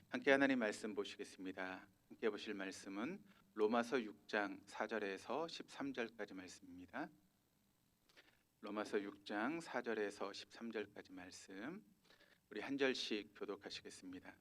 함께 하나님 말씀 보시겠습니다. 함께 보실 말씀은 로마서 6장 4절에서 13절까지 말씀입니다. 로마서 6장 4절에서 13절까지 말씀 우리 한 절씩 교독하시겠습니다.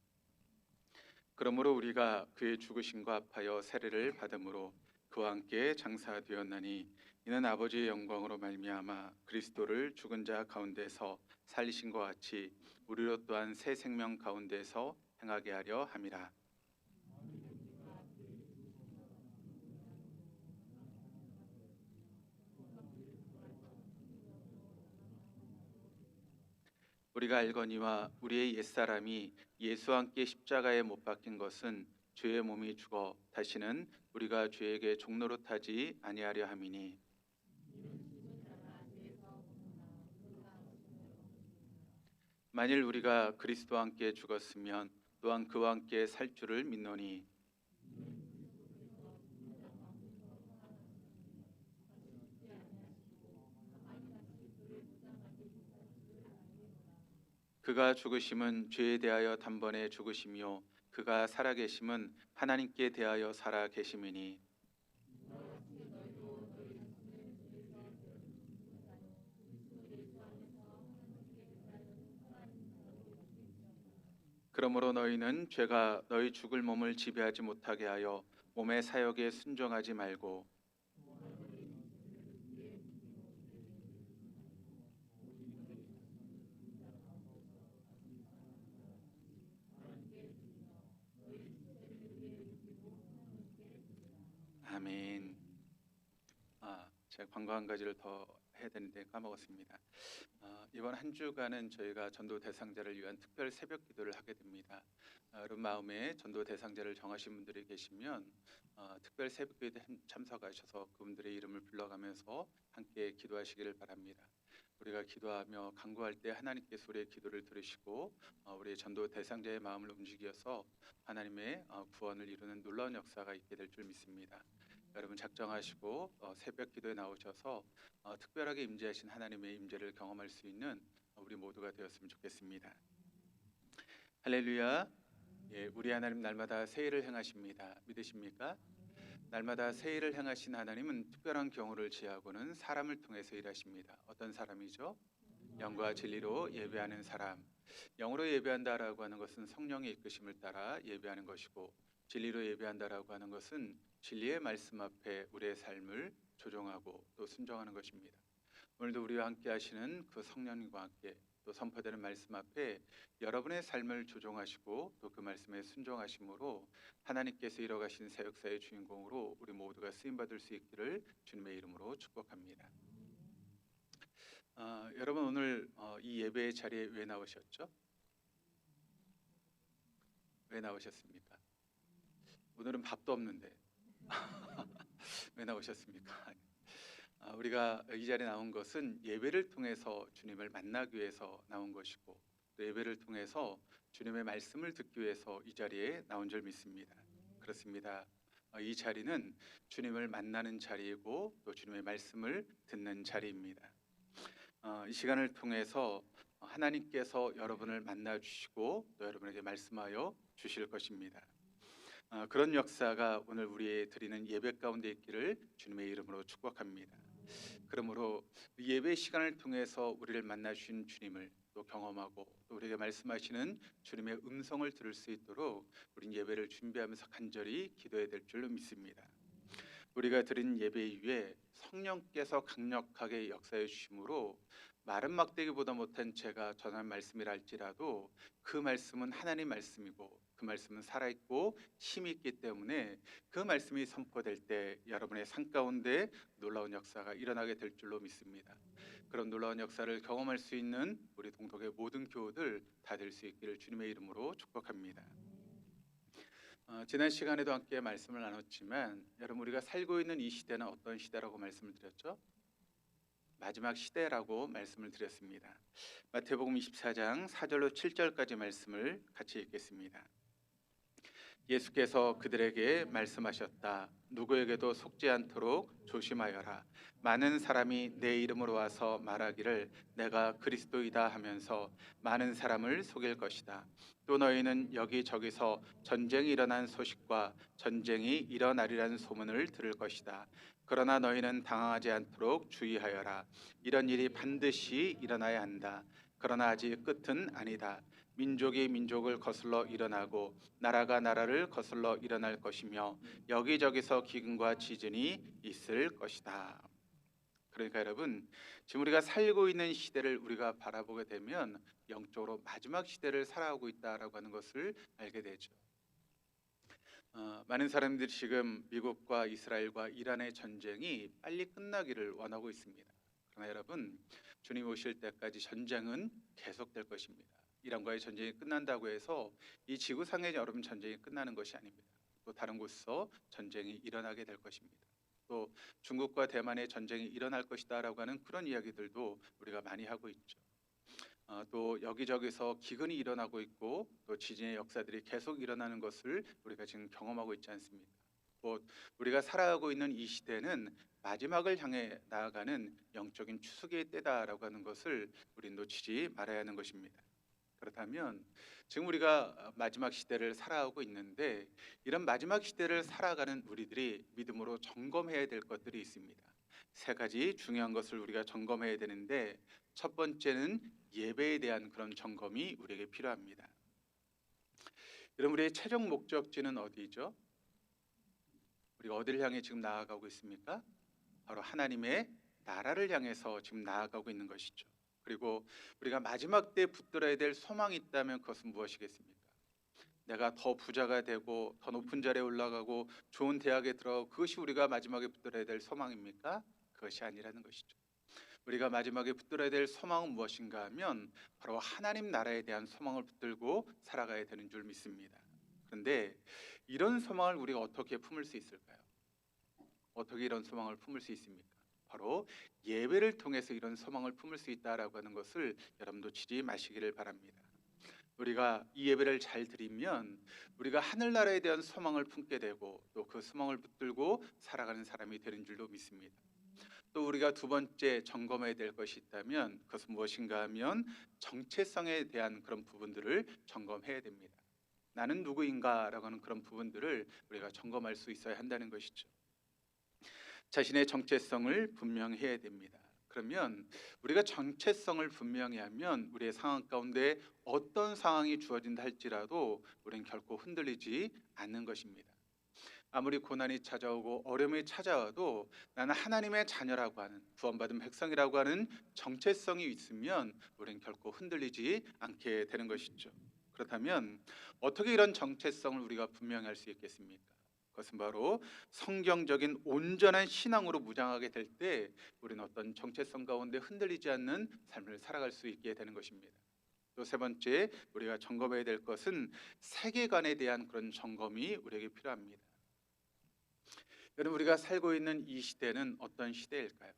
그러므로 우리가 그의 죽으심과 합하여 세례를 받음으로 그와 함께 장사되었나니 이는 아버지의 영광으로 말미암아 그리스도를 죽은 자 가운데서 살리신 것 같이 우리로 또한 새 생명 가운데서 행하게 하려 함이라. 우리가 알거니와 우리의 옛사람이 예수와 함께 십자가에 못 박힌 것은 죄의 몸이 죽어 다시는 우리가 죄에게 종노릇하지 아니하려 함이니 만일 우리가 그리스도와 함께 죽었으면 또한 그와 함께 살 줄을 믿노니 그가 죽으심은 죄에 대하여 단번에 죽으심이요 그가 살아계심은 하나님께 대하여 살아계심이니 그러므로 너희는 죄가 너희 죽을 몸을 지배하지 못하게 하여 몸의 사역에 순종하지 말고 아멘. 제가 광고 한 가지를 더 해야 되는데 까먹었습니다. 이번 한 주간은 저희가 전도 대상자를 위한 특별 새벽 기도를 하게 됩니다. 여러분 마음에 전도 대상자를 정하신 분들이 계시면 특별 새벽 기도에 참석하셔서 그분들의 이름을 불러가면서 함께 기도하시기를 바랍니다. 우리가 기도하며 간구할 때 하나님께서 우리의 기도를 들으시고 우리의 전도 대상자의 마음을 움직여서 하나님의 구원을 이루는 놀라운 역사가 있게 될 줄 믿습니다. 여러분 작정하시고 새벽 기도에 나오셔서 특별하게 임재하신 하나님의 임재를 경험할 수 있는 우리 모두가 되었으면 좋겠습니다. 할렐루야. 예, 우리 하나님 날마다 새 일을 행하십니다. 믿으십니까? 날마다 새 일을 행하신 하나님은 특별한 경우를 지하고는 사람을 통해서 일하십니다. 어떤 사람이죠? 영과 진리로 예배하는 사람. 영으로 예배한다라고 하는 것은 성령의 이끄심을 따라 예배하는 것이고 진리로 예배한다라고 하는 것은 진리의 말씀 앞에 우리의 삶을 조종하고 또 순종하는 것입니다. 오늘도 우리와 함께 하시는 그 성령님과 함께 또 선포되는 말씀 앞에 여러분의 삶을 조종하시고 또 그 말씀에 순종하심으로 하나님께서 이뤄가신 새 역사의 주인공으로 우리 모두가 쓰임받을 수 있기를 주님의 이름으로 축복합니다. 여러분 오늘 이 예배의 자리에 왜 나오셨죠? 왜 나오셨습니까? 오늘은 밥도 없는데 왜 나오셨습니까? 우리가 이 자리에 나온 것은 예배를 통해서 주님을 만나기 위해서 나온 것이고 또 예배를 통해서 주님의 말씀을 듣기 위해서 이 자리에 나온 줄 믿습니다. 그렇습니다. 이 자리는 주님을 만나는 자리이고 또 주님의 말씀을 듣는 자리입니다. 이 시간을 통해서 하나님께서 여러분을 만나 주시고 또 여러분에게 말씀하여 주실 것입니다. 그런 역사가 오늘 우리의 드리는 예배 가운데 있기를 주님의 이름으로 축복합니다. 그러므로 예배 시간을 통해서 우리를 만나 주신 주님을 또 경험하고 또 우리에게 말씀하시는 주님의 음성을 들을 수 있도록 우린 예배를 준비하면서 간절히 기도해야 될 줄로 믿습니다. 우리가 드린 예배 이후에 성령께서 강력하게 역사해 주심으로 마른 막대기보다 못한 제가 전한 말씀이라 할지라도 그 말씀은 하나님 말씀이고 그 말씀은 살아있고 힘이 있기 때문에 그 말씀이 선포될 때 여러분의 삶 가운데 놀라운 역사가 일어나게 될 줄로 믿습니다. 그런 놀라운 역사를 경험할 수 있는 우리 동독의 모든 교우들 다 될 수 있기를 주님의 이름으로 축복합니다. 지난 시간에도 함께 말씀을 나눴지만 여러분 우리가 살고 있는 이 시대는 어떤 시대라고 말씀을 드렸죠? 마지막 시대라고 말씀을 드렸습니다. 마태복음 24장 4절로 7절까지 말씀을 같이 읽겠습니다. 예수께서 그들에게 말씀하셨다. 누구에게도 속지 않도록 조심하여라. 많은 사람이 내 이름으로 와서 말하기를 내가 그리스도이다 하면서 많은 사람을 속일 것이다. 또 너희는 여기저기서 전쟁이 일어난 소식과 전쟁이 일어나리라는 소문을 들을 것이다. 그러나 너희는 당황하지 않도록 주의하여라. 이런 일이 반드시 일어나야 한다. 그러나 아직 끝은 아니다. 민족이 민족을 거슬러 일어나고 나라가 나라를 거슬러 일어날 것이며 여기저기서 기근과 지진이 있을 것이다. 그러니까 여러분, 지금 우리가 살고 있는 시대를 우리가 바라보게 되면 영적으로 마지막 시대를 살아가고 있다라고 하는 것을 알게 되죠. 많은 사람들이 지금 미국과 이스라엘과 이란의 전쟁이 빨리 끝나기를 원하고 있습니다. 그러나 여러분, 주님 오실 때까지 전쟁은 계속될 것입니다. 이란과의 전쟁이 끝난다고 해서 이 지구상의 여러분 전쟁이 끝나는 것이 아닙니다. 또 다른 곳에서 전쟁이 일어나게 될 것입니다. 또 중국과 대만의 전쟁이 일어날 것이다라고 하는 그런 이야기들도 우리가 많이 하고 있죠. 또 여기저기서 기근이 일어나고 있고 또 지진의 역사들이 계속 일어나는 것을 우리가 지금 경험하고 있지 않습니까? 또 우리가 살아가고 있는 이 시대는 마지막을 향해 나아가는 영적인 추수의 때다라고 하는 것을 우리는 놓치지 말아야 하는 것입니다. 그렇다면 지금 우리가 마지막 시대를 살아가고 있는데 이런 마지막 시대를 살아가는 우리들이 믿음으로 점검해야 될 것들이 있습니다. 세 가지 중요한 것을 우리가 점검해야 되는데 첫 번째는 예배에 대한 그런 점검이 우리에게 필요합니다. 여러분, 우리의 최종 목적지는 어디죠? 우리가 어디를 향해 지금 나아가고 있습니까? 바로 하나님의 나라를 향해서 지금 나아가고 있는 것이죠. 그리고 우리가 마지막 때 붙들어야 될 소망이 있다면 그것은 무엇이겠습니까? 내가 더 부자가 되고 더 높은 자리에 올라가고 좋은 대학에 들어가고 그것이 우리가 마지막에 붙들어야 될 소망입니까? 그것이 아니라는 것이죠. 우리가 마지막에 붙들어야 될 소망은 무엇인가 하면 바로 하나님 나라에 대한 소망을 붙들고 살아가야 되는 줄 믿습니다. 그런데 이런 소망을 우리가 어떻게 품을 수 있을까요? 어떻게 이런 소망을 품을 수 있습니까? 바로 예배를 통해서 이런 소망을 품을 수 있다라고 하는 것을 여러분 놓치지 마시기를 바랍니다. 우리가 이 예배를 잘 드리면 우리가 하늘나라에 대한 소망을 품게 되고 또 그 소망을 붙들고 살아가는 사람이 되는 줄로 믿습니다. 또 우리가 두 번째 점검해야 될 것이 있다면 그것은 무엇인가 하면 정체성에 대한 그런 부분들을 점검해야 됩니다. 나는 누구인가라고 하는 그런 부분들을 우리가 점검할 수 있어야 한다는 것이죠. 자신의 정체성을 분명해야 됩니다. 그러면 우리가 정체성을 분명히 하면 우리의 상황 가운데 어떤 상황이 주어진다 할지라도 우리는 결코 흔들리지 않는 것입니다. 아무리 고난이 찾아오고 어려움이 찾아와도 나는 하나님의 자녀라고 하는 구원받은 백성이라고 하는 정체성이 있으면 우리는 결코 흔들리지 않게 되는 것이죠. 그렇다면 어떻게 이런 정체성을 우리가 분명히 할 수 있겠습니까? 그것은 바로 성경적인 온전한 신앙으로 무장하게 될 때 우리는 어떤 정체성 가운데 흔들리지 않는 삶을 살아갈 수 있게 되는 것입니다. 또 세 번째 우리가 점검해야 될 것은 세계관에 대한 그런 점검이 우리에게 필요합니다. 여러분, 우리가 살고 있는 이 시대는 어떤 시대일까요?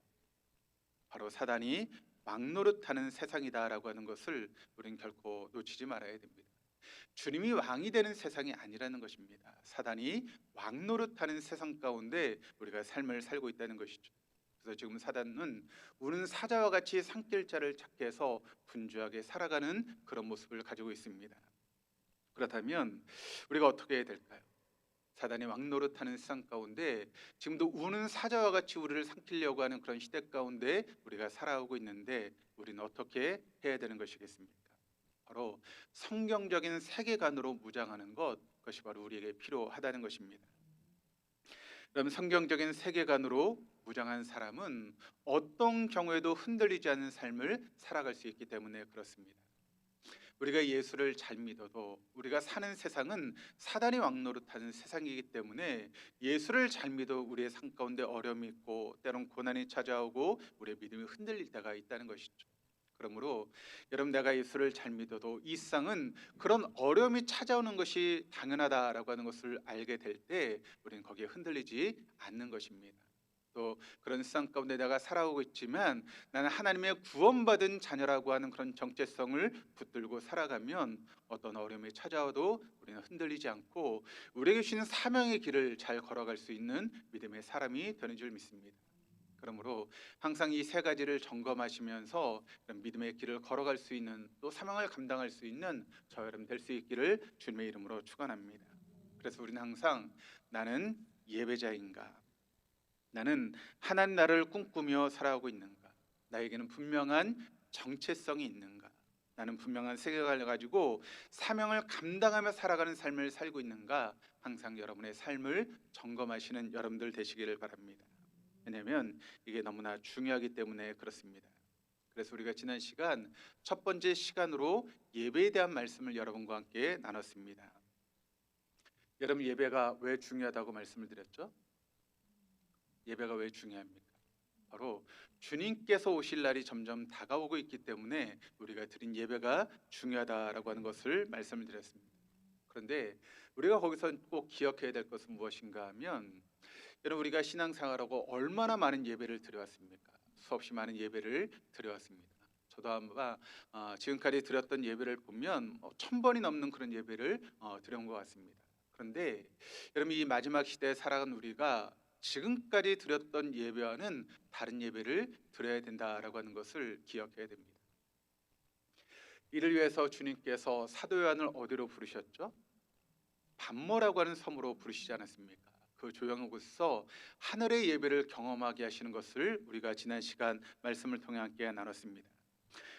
바로 사단이 왕노릇하는 세상이다라고 하는 것을 우리는 결코 놓치지 말아야 됩니다. 주님이 왕이 되는 세상이 아니라는 것입니다. 사단이 왕노릇하는 세상 가운데 우리가 삶을 살고 있다는 것이죠. 그래서 지금 사단은 우는 사자와 같이 산길 자를 찾게 해서 분주하게 살아가는 그런 모습을 가지고 있습니다. 그렇다면 우리가 어떻게 해야 될까요? 사단이 왕노릇하는 세상 가운데 지금도 우는 사자와 같이 우리를 삼키려고 하는 그런 시대 가운데 우리가 살아오고 있는데 우리는 어떻게 해야 되는 것이겠습니까? 바로 성경적인 세계관으로 무장하는 것, 그것이 바로 우리에게 필요하다는 것입니다. 그럼 성경적인 세계관으로 무장한 사람은 어떤 경우에도 흔들리지 않는 삶을 살아갈 수 있기 때문에 그렇습니다. 우리가 예수를 잘 믿어도 우리가 사는 세상은 사단이 왕노릇하는 세상이기 때문에 예수를 잘 믿어 우리의 삶 가운데 어려움이 있고 때론 고난이 찾아오고 우리의 믿음이 흔들릴 때가 있다는 것이죠. 그러므로 여러분, 내가 예수를 잘 믿어도 이 세상은 그런 어려움이 찾아오는 것이 당연하다라고 하는 것을 알게 될 때 우리는 거기에 흔들리지 않는 것입니다. 또 그런 세상 가운데 내가 살아오고 있지만 나는 하나님의 구원받은 자녀라고 하는 그런 정체성을 붙들고 살아가면 어떤 어려움이 찾아와도 우리는 흔들리지 않고 우리에게 주시는 사명의 길을 잘 걸어갈 수 있는 믿음의 사람이 되는 줄 믿습니다. 그러므로 항상 이 세 가지를 점검하시면서 그런 믿음의 길을 걸어갈 수 있는, 또 사명을 감당할 수 있는 저 여러분 될 수 있기를 주님의 이름으로 축원합니다. 그래서 우리는 항상 나는 예배자인가, 나는 하나님 나라를 꿈꾸며 살아가고 있는가, 나에게는 분명한 정체성이 있는가, 나는 분명한 세계관을 가지고 사명을 감당하며 살아가는 삶을 살고 있는가, 항상 여러분의 삶을 점검하시는 여러분들 되시기를 바랍니다. 왜냐하면 이게 너무나 중요하기 때문에 그렇습니다. 그래서 우리가 지난 시간 첫 번째 시간으로 예배에 대한 말씀을 여러분과 함께 나눴습니다. 여러분, 예배가 왜 중요하다고 말씀을 드렸죠? 예배가 왜 중요합니까? 바로 주님께서 오실 날이 점점 다가오고 있기 때문에 우리가 드린 예배가 중요하다라고 하는 것을 말씀을 드렸습니다. 그런데 우리가 거기서 꼭 기억해야 될 것은 무엇인가 하면, 여러분, 우리가 신앙생활하고 얼마나 많은 예배를 드려왔습니까? 수없이 많은 예배를 드려왔습니다. 저도 아마 지금까지 드렸던 예배를 보면 1000번이 넘는 그런 예배를 드려온 것 같습니다. 그런데 여러분, 이 마지막 시대에 살아간 우리가 지금까지 드렸던 예배와는 다른 예배를 드려야 된다라고 하는 것을 기억해야 됩니다. 이를 위해서 주님께서 사도 요한을 어디로 부르셨죠? 밤모라고 하는 섬으로 부르시지 않았습니까? 그 조용한 곳에서 하늘의 예배를 경험하게 하시는 것을 우리가 지난 시간 말씀을 통해 함께 나눴습니다.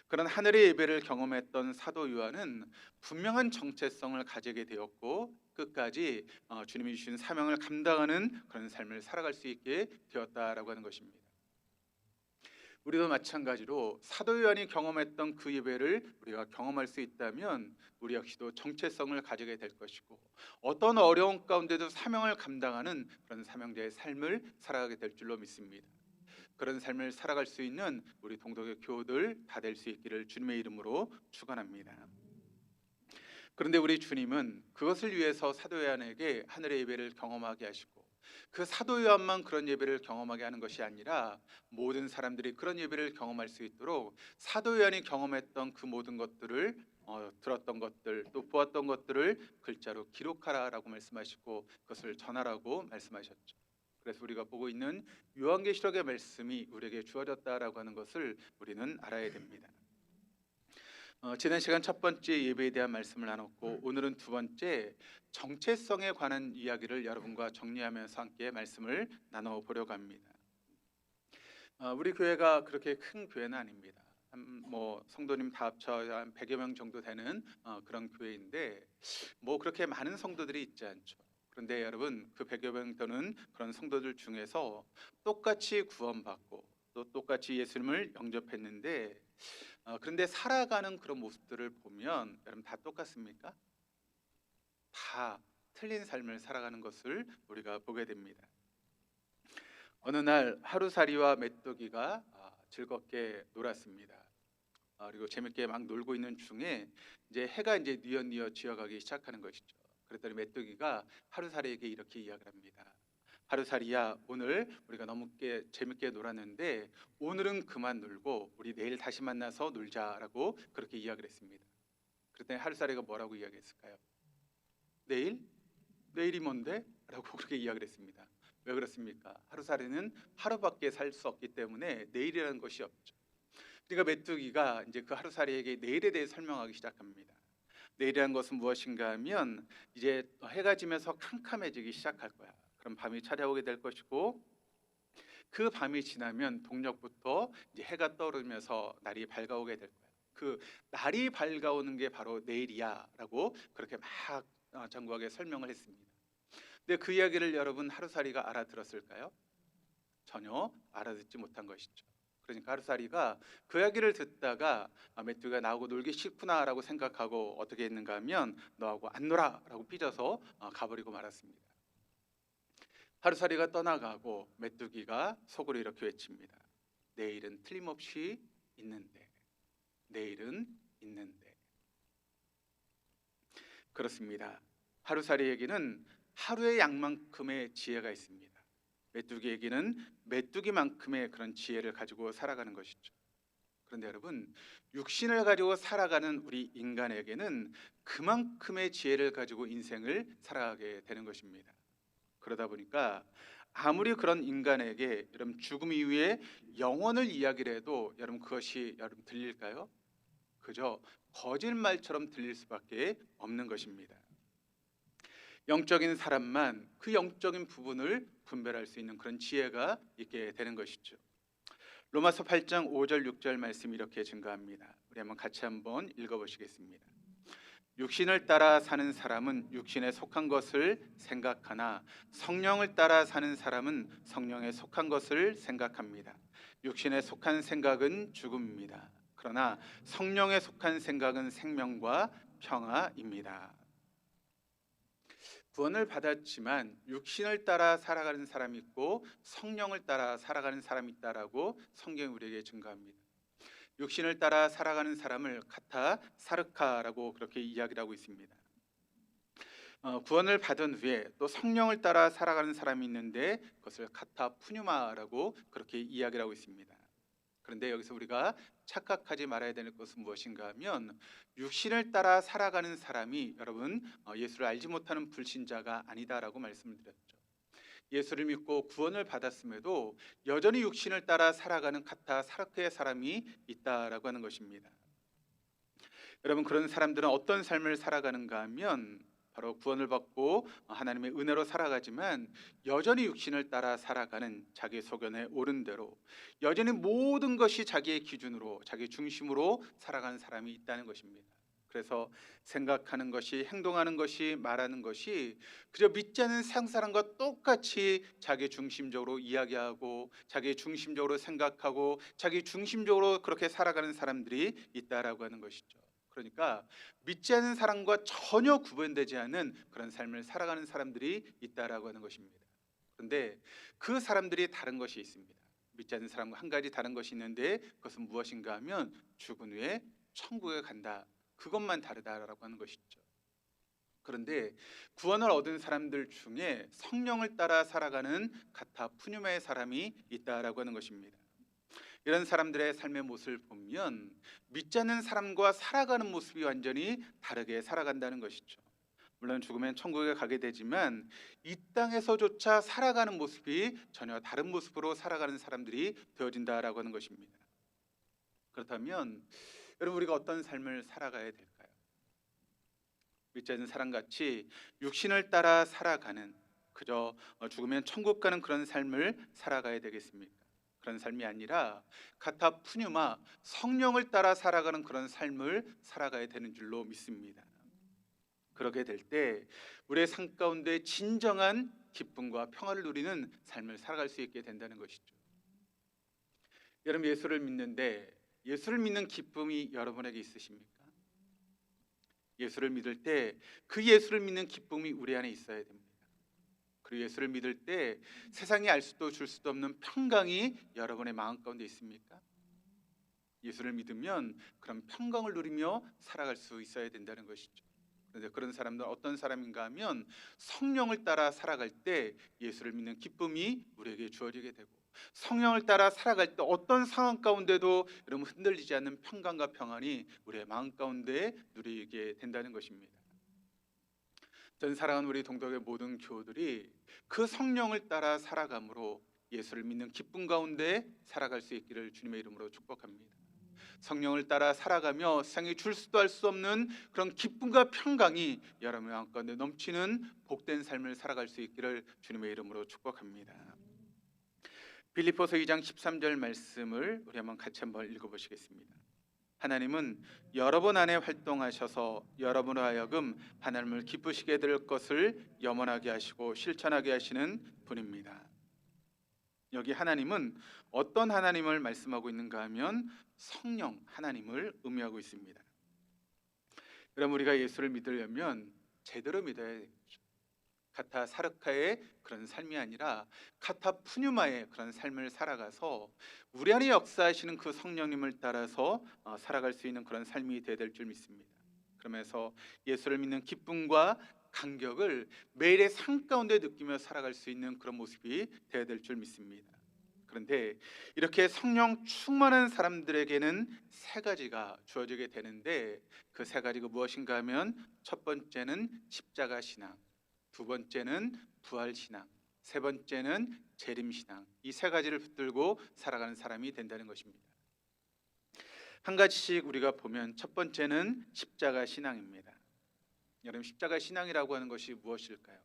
그런 하늘의 예배를 경험했던 사도 요한은 분명한 정체성을 가지게 되었고 끝까지 주님이 주신 사명을 감당하는 그런 삶을 살아갈 수 있게 되었다라고 하는 것입니다. 우리도 마찬가지로 사도 요한이 경험했던 그 예배를 우리가 경험할 수 있다면 우리 역시도 정체성을 가지게 될 것이고 어떤 어려움 가운데도 사명을 감당하는 그런 사명자의 삶을 살아가게 될 줄로 믿습니다. 그런 삶을 살아갈 수 있는 우리 동덕의 교우들 다 될 수 있기를 주님의 이름으로 축원합니다. 그런데 우리 주님은 그것을 위해서 사도 요한에게 하늘의 예배를 경험하게 하시고 그 사도 요한만 그런 예배를 경험하게 하는 것이 아니라 모든 사람들이 그런 예배를 경험할 수 있도록 사도 요한이 경험했던 그 모든 것들을 들었던 것들 또 보았던 것들을 글자로 기록하라라고 말씀하시고 그것을 전하라고 말씀하셨죠. 그래서 우리가 보고 있는 요한계시록의 말씀이 우리에게 주어졌다라고 하는 것을 우리는 알아야 됩니다. 지난 시간 첫 번째 예배에 대한 말씀을 나눴고 오늘은 두 번째 정체성에 관한 이야기를 여러분과 정리하면서 함께 말씀을 나눠보려고 합니다. 우리 교회가 그렇게 큰 교회는 아닙니다. 성도님 다 합쳐 한 100여 명 정도 되는 그런 교회인데 그렇게 많은 성도들이 있지 않죠. 그런데 여러분, 그 100여 명 되는 그런 성도들 중에서 똑같이 구원받고 또 똑같이 예수님을 영접했는데 그런데 살아가는 그런 모습들을 보면 여러분 다 똑같습니까? 다 틀린 삶을 살아가는 것을 우리가 보게 됩니다. 어느 날 하루살이와 메뚜기가 즐겁게 놀았습니다. 그리고 재밌게 막 놀고 있는 중에 이제 해가 이제 뉘엿뉘엿 지어가기 시작하는 것이죠. 그랬더니 메뚜기가 하루살이에게 이렇게 이야기를 합니다. 하루살이야, 오늘 우리가 너무 재밌게 놀았는데 오늘은 그만 놀고 우리 내일 다시 만나서 놀자라고 그렇게 이야기를 했습니다. 그랬더니 하루살이가 뭐라고 이야기했을까요? 내일? 내일이 뭔데? 라고 그렇게 이야기를 했습니다. 왜 그렇습니까? 하루살이는 하루밖에 살 수 없기 때문에 내일이라는 것이 없죠. 그러니까 메뚜기가 이제 그 하루살이에게 내일에 대해 설명하기 시작합니다. 내일이라는 것은 무엇인가 하면 이제 해가 지면서 캄캄해지기 시작할 거야. 그럼 밤이 찾아오게 될 것이고 그 밤이 지나면 동력부터 이제 해가 떠오르면서 날이 밝아오게 될 거야. 그 날이 밝아오는 게 바로 내일이야라고 그렇게 막 장구하게 설명을 했습니다. 근데 그 이야기를 여러분 하루살이가 알아들었을까요? 전혀 알아듣지 못한 것이죠. 그러니까 하루살이가 그 이야기를 듣다가 메뚜기가 나하고 놀기 싫구나라고 생각하고 어떻게 했는가 하면 너하고 안 놀아라고 삐져서 가버리고 말았습니다. 하루살이가 떠나가고 메뚜기가 속으로 이렇게 외칩니다. 내일은 틀림없이 있는데, 내일은 있는데. 그렇습니다. 하루살이에게는 하루의 양만큼의 지혜가 있습니다. 메뚜기에게는 메뚜기만큼의 그런 지혜를 가지고 살아가는 것이죠. 그런데 여러분, 육신을 가지고 살아가는 우리 인간에게는 그만큼의 지혜를 가지고 인생을 살아가게 되는 것입니다. 그러다 보니까 아무리 그런 인간에게 여러분 죽음 이후에 영원을 이야기를 해도 여러분 그것이 여러분 들릴까요? 그저 거짓말처럼 들릴 수밖에 없는 것입니다. 영적인 사람만 그 영적인 부분을 분별할 수 있는 그런 지혜가 있게 되는 것이죠. 로마서 8장 5절 6절 말씀 이렇게 증가합니다. 우리 같이 한번 읽어보시겠습니다. 육신을 따라 사는 사람은 육신에 속한 것을 생각하나 성령을 따라 사는 사람은 성령에 속한 것을 생각합니다. 육신에 속한 생각은 죽음입니다. 그러나 성령에 속한 생각은 생명과 평화입니다. 구원을 받았지만 육신을 따라 살아가는 사람이 있고 성령을 따라 살아가는 사람이 있다라고 성경이 우리에게 증거합니다. 육신을 따라 살아가는 사람을 카타 사르카라고 그렇게 이야기를 하고 있습니다. 구원을 받은 후에 또 성령을 따라 살아가는 사람이 있는데 그것을 카타 푸뉴마라고 그렇게 이야기를 하고 있습니다. 그런데 여기서 우리가 착각하지 말아야 되는 것은 무엇인가 하면 육신을 따라 살아가는 사람이 여러분 예수를 알지 못하는 불신자가 아니다라고 말씀을 드렸죠. 예수를 믿고 구원을 받았음에도 여전히 육신을 따라 살아가는 카타 사르크의 사람이 있다라고 하는 것입니다. 여러분 그런 사람들은 어떤 삶을 살아가는가 하면 바로 구원을 받고 하나님의 은혜로 살아가지만 여전히 육신을 따라 살아가는 자기 소견에 옳은 대로 여전히 모든 것이 자기의 기준으로 자기 중심으로 살아가는 사람이 있다는 것입니다. 그래서 생각하는 것이 행동하는 것이 말하는 것이 그저 믿지 않는 세상 사람과 똑같이 자기 중심적으로 이야기하고 자기 중심적으로 생각하고 자기 중심적으로 그렇게 살아가는 사람들이 있다라고 하는 것이죠. 그러니까 믿지 않는 사람과 전혀 구분되지 않은 그런 삶을 살아가는 사람들이 있다라고 하는 것입니다. 그런데 그 사람들이 다른 것이 있습니다. 믿지 않는 사람과 한 가지 다른 것이 있는데 그것은 무엇인가 하면 죽은 후에 천국에 간다. 그것만 다르다라고 하는 것이죠. 그런데 구원을 얻은 사람들 중에 성령을 따라 살아가는 카타 푸뉴마의 사람이 있다라고 하는 것입니다. 이런 사람들의 삶의 모습을 보면 믿지 않는 사람과 살아가는 모습이 완전히 다르게 살아간다는 것이죠. 물론 죽으면 천국에 가게 되지만 이 땅에서조차 살아가는 모습이 전혀 다른 모습으로 살아가는 사람들이 되어진다라고 하는 것입니다. 그렇다면 여러분 우리가 어떤 삶을 살아가야 될까요? 믿지 않는 사람같이 육신을 따라 살아가는 그저 죽으면 천국 가는 그런 삶을 살아가야 되겠습니까? 그런 삶이 아니라 카타 푸뉴마 성령을 따라 살아가는 그런 삶을 살아가야 되는 줄로 믿습니다. 그렇게 될 때 우리의 삶 가운데 진정한 기쁨과 평화를 누리는 삶을 살아갈 수 있게 된다는 것이죠. 여러분 예수를 믿는데 예수를 믿는 기쁨이 여러분에게 있으십니까? 예수를 믿을 때 그 예수를 믿는 기쁨이 우리 안에 있어야 됩니다. 그리고 예수를 믿을 때 세상이 알 수도 줄 수도 없는 평강이 여러분의 마음 가운데 있습니까? 예수를 믿으면 그런 평강을 누리며 살아갈 수 있어야 된다는 것이죠. 그런데 그런 사람들은 어떤 사람인가 하면 성령을 따라 살아갈 때 예수를 믿는 기쁨이 우리에게 주어지게 되고 성령을 따라 살아갈 때 어떤 상황 가운데도 여러분 흔들리지 않는 평강과 평안이 우리의 마음 가운데 누리게 된다는 것입니다. 전 사랑하는 우리 동덕의 모든 교우들이 그 성령을 따라 살아감으로 예수를 믿는 기쁨 가운데 살아갈 수 있기를 주님의 이름으로 축복합니다. 성령을 따라 살아가며 세상에 줄 수도 할 수 없는 그런 기쁨과 평강이 여러분의 마음 가운데 넘치는 복된 삶을 살아갈 수 있기를 주님의 이름으로 축복합니다. 빌립보서 2장 13절 말씀을 우리 같이 한번 읽어보시겠습니다. 하나님은 여러분 안에 활동하셔서 여러분으로 하여금 하나님을 기쁘시게 될 것을 염원하게 하시고 실천하게 하시는 분입니다. 여기 하나님은 어떤 하나님을 말씀하고 있는가 하면 성령 하나님을 의미하고 있습니다. 여러분 우리가 예수를 믿으려면 제대로 믿어야 됩니다. 카타 사르카의 그런 삶이 아니라 카타 푸뉴마의 그런 삶을 살아가서 우리 안에 역사하시는 그 성령님을 따라서 살아갈 수 있는 그런 삶이 되어야 될 줄 믿습니다. 그러면서 예수를 믿는 기쁨과 간격을 매일의 삶 가운데 느끼며 살아갈 수 있는 그런 모습이 되어야 될 줄 믿습니다. 그런데 이렇게 성령 충만한 사람들에게는 세 가지가 주어지게 되는데, 그 세 가지가 무엇인가 하면 첫 번째는 십자가 신앙, 두 번째는 부활 신앙, 세 번째는 재림 신앙. 이 세 가지를 붙들고 살아가는 사람이 된다는 것입니다. 한 가지씩 우리가 보면 첫 번째는 십자가 신앙입니다. 여러분, 십자가 신앙이라고 하는 것이 무엇일까요?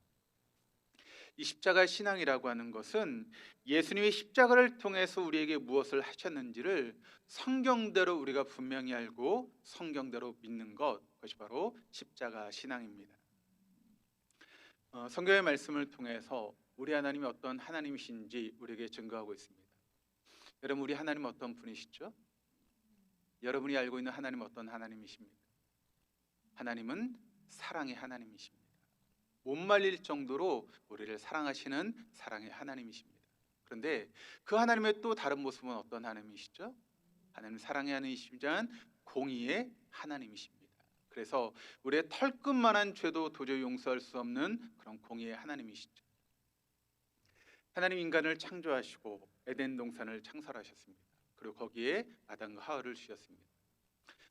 이 십자가 신앙이라고 하는 것은 예수님이 십자가를 통해서 우리에게 무엇을 하셨는지를 성경대로 우리가 분명히 알고 성경대로 믿는 것, 그것이 바로 십자가 신앙입니다. 성경의 말씀을 통해서 우리 하나님이 어떤 하나님이신지 우리에게 증거하고 있습니다. 여러분, 우리 하나님은 어떤 분이시죠? 여러분이 알고 있는 하나님은 어떤 하나님이십니까? 하나님은 사랑의 하나님이십니다. 못 말릴 정도로 우리를 사랑하시는 사랑의 하나님이십니다. 그런데 그 하나님의 또 다른 모습은 어떤 하나님이시죠? 하나님 사랑의 하나님이시지만 공의의 하나님이십니다. 그래서 우리의 털끝만한 죄도 도저히 용서할 수 없는 그런 공의의 하나님이시죠. 하나님 인간을 창조하시고 에덴 동산을 창설하셨습니다. 그리고 거기에 아담과 하와를 주셨습니다.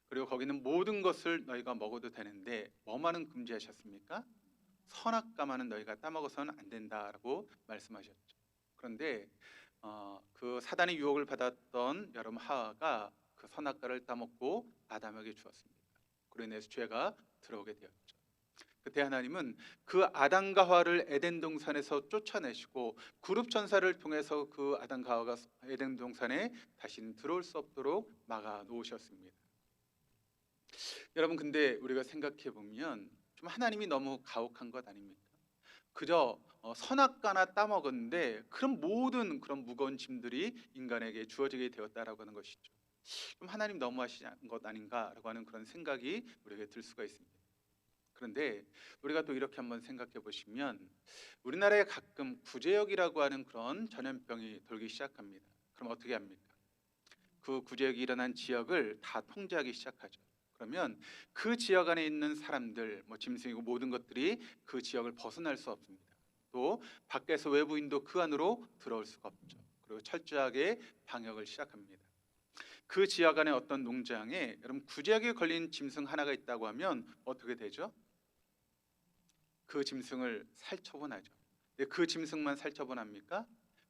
그리고 거기는 모든 것을 너희가 먹어도 되는데 뭐만은 금지하셨습니까? 선악과만은 너희가 따먹어서는 안 된다라고 말씀하셨죠. 그런데 그 사단의 유혹을 받았던 여러분 하와가 그 선악과를 따먹고 아담에게 주었습니다. 그로 인해서 죄가 들어오게 되었죠. 그때 하나님은 그 아담과 하와를 에덴 동산에서 쫓아내시고 그룹 천사를 통해서 그 아담과 하와가 에덴 동산에 다시는 들어올 수 없도록 막아 놓으셨습니다. 여러분, 근데 우리가 생각해 보면 좀 하나님이 너무 가혹한 것 아닙니까? 그저 선악과나 따먹었는데 그런 모든 그런 무거운 짐들이 인간에게 주어지게 되었다라고 하는 것이죠. 좀 하나님 너무하시는 것 아닌가라고 하는 그런 생각이 우리에게 들 수가 있습니다. 그런데 우리가 또 이렇게 한번 생각해 보시면 우리나라에 가끔 구제역이라고 하는 그런 전염병이 돌기 시작합니다. 그럼 어떻게 합니까? 그 구제역이 일어난 지역을 다 통제하기 시작하죠. 그러면 그 지역 안에 있는 사람들, 짐승이고 모든 것들이 그 지역을 벗어날 수 없습니다. 또 밖에서 외부인도 그 안으로 들어올 수가 없죠. 그리고 철저하게 방역을 시작합니다. 그 지역 안에 어떤 농장에 여러분 구제역에 걸린 짐승 하나가 있다고 하면 어떻게 되죠? 그 짐승을 살처분하죠. 그 짐승만 살처분합니까?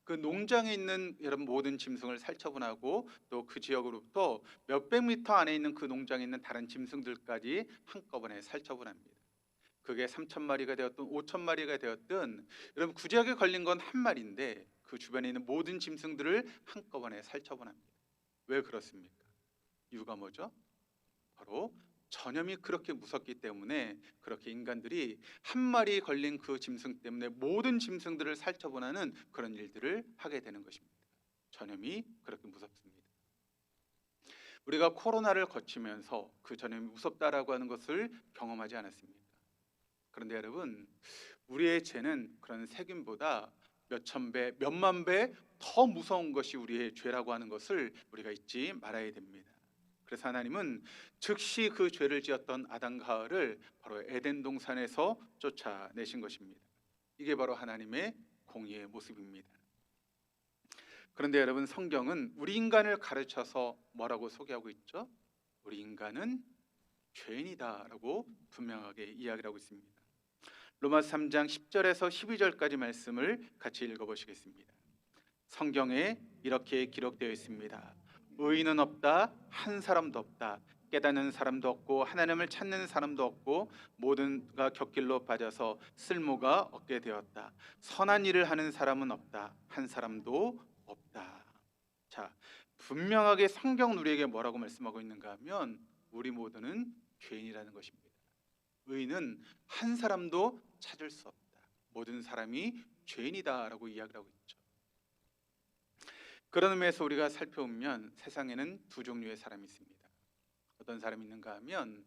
그 농장에 있는 여러분 모든 짐승을 살처분하고 또 그 지역으로부터 몇백 미터 안에 있는 그 농장에 있는 다른 짐승들까지 한꺼번에 살처분합니다. 그게 3,000마리가 되었든 5,000마리가 되었든 여러분 구제역에 걸린 건 한 마리인데 그 주변에 있는 모든 짐승들을 한꺼번에 살처분합니다. 왜 그렇습니까? 이유가 뭐죠? 바로 전염이 그렇게 무섭기 때문에 그렇게 인간들이 한 마리 걸린 그 짐승 때문에 모든 짐승들을 살처분하는 그런 일들을 하게 되는 것입니다. 전염이 그렇게 무섭습니다. 우리가 코로나를 거치면서 그 전염이 무섭다라고 하는 것을 경험하지 않았습니까? 그런데 여러분, 우리의 죄는 그런 세균보다 몇천 배, 몇만 배 더 무서운 것이 우리의 죄라고 하는 것을 우리가 잊지 말아야 됩니다. 그래서 하나님은 즉시 그 죄를 지었던 아담과 하와를 바로 에덴 동산에서 쫓아내신 것입니다. 이게 바로 하나님의 공의의 모습입니다. 그런데 여러분, 성경은 우리 인간을 가르쳐서 뭐라고 소개하고 있죠? 우리 인간은 죄인이다라고 분명하게 이야기를 하고 있습니다. 로마서 3장 10절에서 12절까지 말씀을 같이 읽어보시겠습니다. 성경에 이렇게 기록되어 있습니다. 의인은 없다, 한 사람도 없다. 깨닫는 사람도 없고 하나님을 찾는 사람도 없고 모든가 곁길로 빠져서 쓸모가 없게 되었다. 선한 일을 하는 사람은 없다, 한 사람도 없다. 자, 분명하게 성경은 우리에게 뭐라고 말씀하고 있는가 하면 우리 모두는 죄인이라는 것입니다. 의인은 한 사람도 찾을 수 없다. 모든 사람이 죄인이다라고 이야기를 하고 있죠. 그런 의미에서 우리가 살펴보면 세상에는 두 종류의 사람이 있습니다. 어떤 사람이 있는가 하면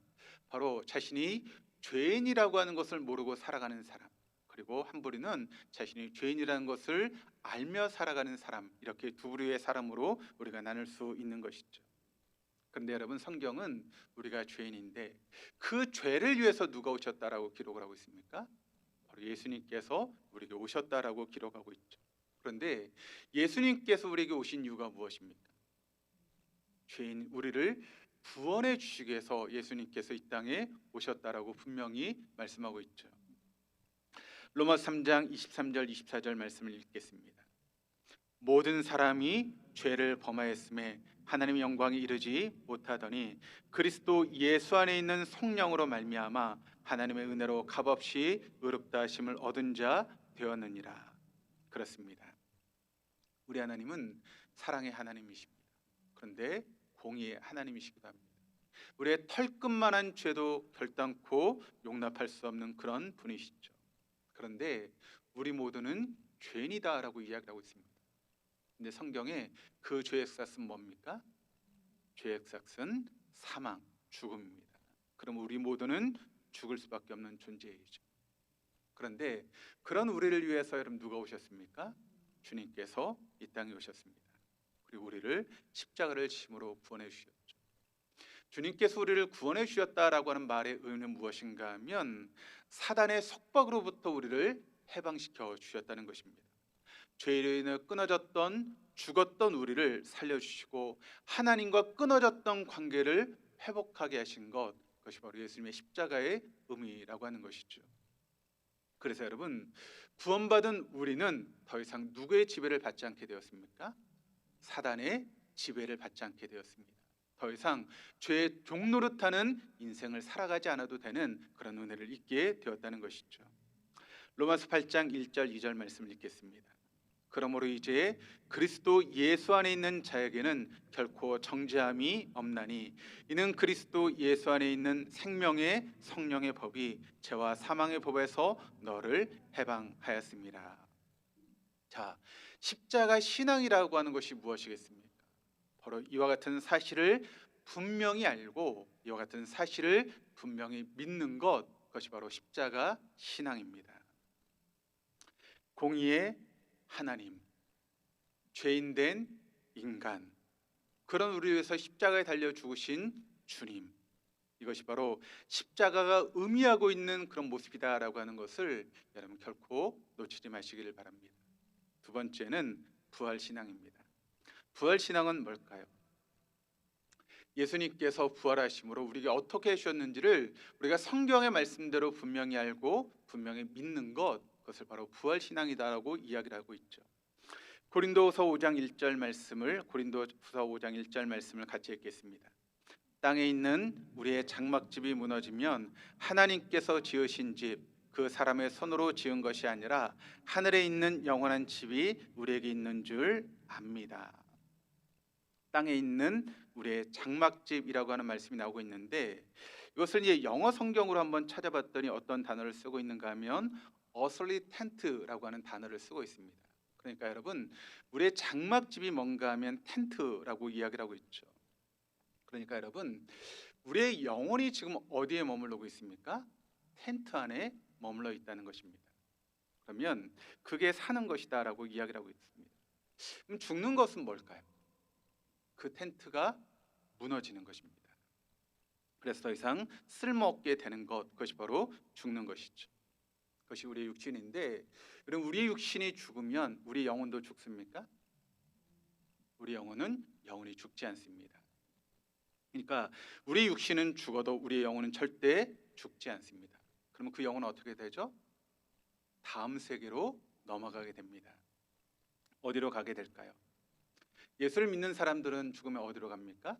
바로 자신이 죄인이라고 하는 것을 모르고 살아가는 사람, 그리고 한 부류는 자신이 죄인이라는 것을 알며 살아가는 사람, 이렇게 두 부류의 사람으로 우리가 나눌 수 있는 것이죠. 그런데 여러분, 성경은 우리가 죄인인데 그 죄를 위해서 누가 오셨다라고 기록을 하고 있습니까? 바로 예수님께서 우리에게 오셨다라고 기록하고 있죠. 그런데 예수님께서 우리에게 오신 이유가 무엇입니까? 죄인 우리를 구원해 주시기 위해서 예수님께서 이 땅에 오셨다라고 분명히 말씀하고 있죠. 로마서 3장 23절 24절 말씀을 읽겠습니다. 모든 사람이 죄를 범하였음에 하나님의 영광에 이르지 못하더니 그리스도 예수 안에 있는 성령으로 말미암아 하나님의 은혜로 값없이 의롭다 하심을 얻은 자 되었느니라. 그렇습니다. 우리 하나님은 사랑의 하나님이십니다. 그런데 공의의 하나님이시기도 합니다. 우리의 털끝만한 죄도 결단코 용납할 수 없는 그런 분이시죠. 그런데 우리 모두는 죄인이다라고 이야기하고 있습니다. 근데 성경에 그 죄의 삭은 뭡니까? 죄의 삭은 사망, 죽음입니다. 그럼 우리 모두는 죽을 수밖에 없는 존재이죠. 그런데 그런 우리를 위해서 여러분 누가 오셨습니까? 주님께서 이 땅에 오셨습니다. 그리고 우리를 십자가를 지심으로 구원해 주셨죠. 주님께서 우리를 구원해 주셨다라고 하는 말의 의미는 무엇인가 하면 사단의 속박으로부터 우리를 해방시켜 주셨다는 것입니다. 죄로 인해 끊어졌던 죽었던 우리를 살려주시고 하나님과 끊어졌던 관계를 회복하게 하신 것, 그것이 바로 예수님의 십자가의 의미라고 하는 것이죠. 그래서 여러분, 구원받은 우리는 더 이상 누구의 지배를 받지 않게 되었습니까? 사단의 지배를 받지 않게 되었습니다. 더 이상 죄의 종노릇하는 인생을 살아가지 않아도 되는 그런 은혜를 잊게 되었다는 것이죠. 로마서 8장 1절 2절 말씀을 읽겠습니다. 그러므로 이제 그리스도 예수 안에 있는 자에게는 결코 정죄함이 없나니 이는 그리스도 예수 안에 있는 생명의 성령의 법이 죄와 사망의 법에서 너를 해방하였습니다. 자, 십자가 신앙이라고 하는 것이 무엇이겠습니까? 바로 이와 같은 사실을 분명히 알고 이와 같은 사실을 분명히 믿는 것, 그것이 바로 십자가 신앙입니다. 공의의 하나님, 죄인된 인간, 그런 우리 위해서 십자가에 달려 죽으신 주님, 이것이 바로 십자가가 의미하고 있는 그런 모습이다라고 하는 것을 여러분 결코 놓치지 마시기를 바랍니다. 두 번째는 부활신앙입니다. 부활신앙은 뭘까요? 예수님께서 부활하심으로 우리가 어떻게 해주셨는지를 우리가 성경의 말씀대로 분명히 알고 분명히 믿는 것, 그것을 바로 부활신앙이다라고 이야기를 하고 있죠. 고린도후서 5장 1절 말씀을 고린도후서 5장 1절 말씀을 같이 읽겠습니다. 땅에 있는 우리의 장막집이 무너지면 하나님께서 지으신 집, 그 사람의 손으로 지은 것이 아니라 하늘에 있는 영원한 집이 우리에게 있는 줄 압니다. 땅에 있는 우리의 장막집이라고 하는 말씀이 나오고 있는데, 이것을 이제 영어 성경으로 한번 찾아봤더니 어떤 단어를 쓰고 있는가 하면 earthly tent라고 하는 단어를 쓰고 있습니다. 그러니까 여러분, 우리의 장막집이 뭔가 하면 텐트라고 이야기를 하고 있죠. 그러니까 여러분, 우리의 영혼이 지금 어디에 머물러고 있습니까? 텐트 안에 머물러 있다는 것입니다. 그러면 그게 사는 것이다라고 이야기를 하고 있습니다. 그럼 죽는 것은 뭘까요? 그 텐트가 무너지는 것입니다. 그래서 더 이상 쓸모없게 되는 것, 그것이 바로 죽는 것이죠. 그것이 우리의 육신인데, 그럼 우리의 육신이 죽으면 우리 영혼도 죽습니까? 우리 영혼은 영원히 죽지 않습니다. 그러니까 우리 육신은 죽어도 우리의 영혼은 절대 죽지 않습니다. 그러면 그 영혼은 어떻게 되죠? 다음 세계로 넘어가게 됩니다. 어디로 가게 될까요? 예수를 믿는 사람들은 죽으면 어디로 갑니까?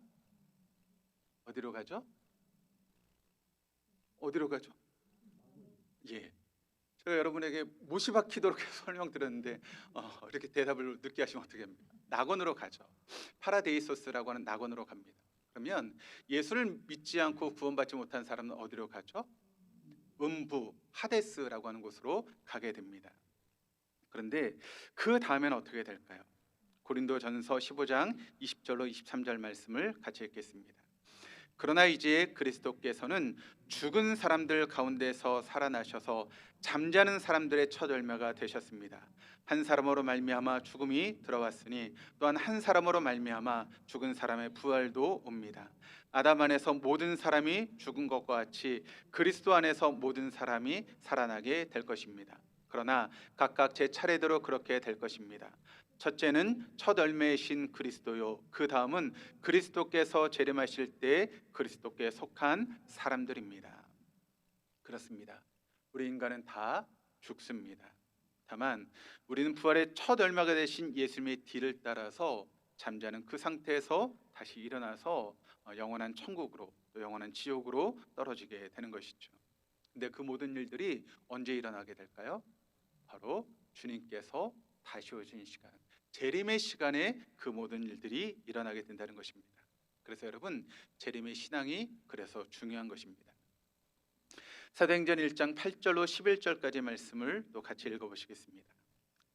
어디로 가죠? 어디로 가죠? 예. 제가 여러분에게 못이 박히도록 설명드렸는데 이렇게 대답을 늦게 하시면 어떻게 합니까? 낙원으로 가죠. 파라데이소스라고 하는 낙원으로 갑니다. 그러면 예수를 믿지 않고 구원받지 못한 사람은 어디로 가죠? 음부, 하데스라고 하는 곳으로 가게 됩니다. 그런데 그 다음에는 어떻게 될까요? 고린도전서 15장 20절로 23절 말씀을 같이 읽겠습니다. 그러나 이제 그리스도께서는 죽은 사람들 가운데서 살아나셔서 잠자는 사람들의 첫 열매가 되셨습니다. 한 사람으로 말미암아 죽음이 들어왔으니 또한 한 사람으로 말미암아 죽은 사람의 부활도 옵니다. 아담 안에서 모든 사람이 죽은 것과 같이 그리스도 안에서 모든 사람이 살아나게 될 것입니다. 그러나 각각 제 차례대로 그렇게 될 것입니다. 첫째는 첫 열매이신 그리스도요. 그 다음은 그리스도께서 재림하실 때 그리스도께 속한 사람들입니다. 그렇습니다. 우리 인간은 다 죽습니다. 다만 우리는 부활의 첫 열매가 되신 예수님의 뒤를 따라서 잠자는 그 상태에서 다시 일어나서 영원한 천국으로 또 영원한 지옥으로 떨어지게 되는 것이죠. 근데 그 모든 일들이 언제 일어나게 될까요? 바로 주님께서 다시 오신 시간, 재림의 시간에 그 모든 일들이 일어나게 된다는 것입니다. 그래서 여러분, 재림의 신앙이 그래서 중요한 것입니다. 사도행전 1장 8절로 11절까지 말씀을 또 같이 읽어보시겠습니다.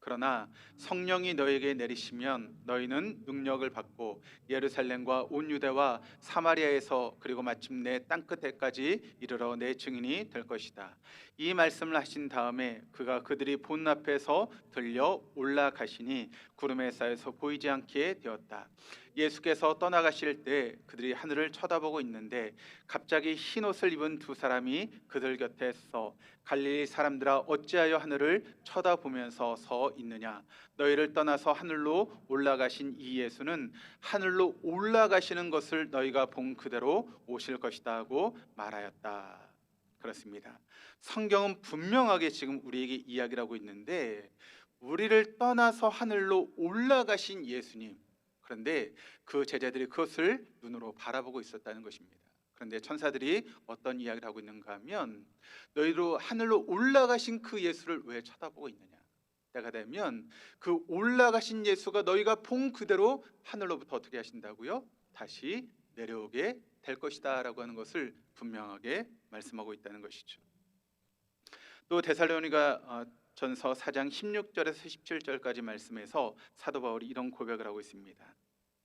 그러나 성령이 너에게 내리시면 너희는 능력을 받고 예루살렘과 온 유대와 사마리아에서 그리고 마침내 땅끝에까지 이르러 내 증인이 될 것이다. 이 말씀을 하신 다음에 그가 그들이 본 앞에서 들려 올라가시니 구름에 쌓여서 보이지 않게 되었다. 예수께서 떠나가실 때 그들이 하늘을 쳐다보고 있는데 갑자기 흰 옷을 입은 두 사람이 그들 곁에 서 갈릴리 사람들아 어찌하여 하늘을 쳐다보면서 서 있느냐? 너희를 떠나서 하늘로 올라가신 이 예수는 하늘로 올라가시는 것을 너희가 본 그대로 오실 것이다 하고 말하였다. 그렇습니다. 성경은 분명하게 지금 우리에게 이야기를 하고 있는데 우리를 떠나서 하늘로 올라가신 예수님, 그런데 그 제자들이 그것을 눈으로 바라보고 있었다는 것입니다. 그런데 천사들이 어떤 이야기를 하고 있는가 하면 너희로 하늘로 올라가신 그 예수를 왜 쳐다보고 있느냐? 때가 되면 그 올라가신 예수가 너희가 본 그대로 하늘로부터 어떻게 하신다고요? 다시 내려오게 될 것이다 라고 하는 것을 분명하게 말씀하고 있다는 것이죠. 또 데살로니가 전서 4장 16절에서 17절까지 말씀에서 사도 바울이 이런 고백을 하고 있습니다.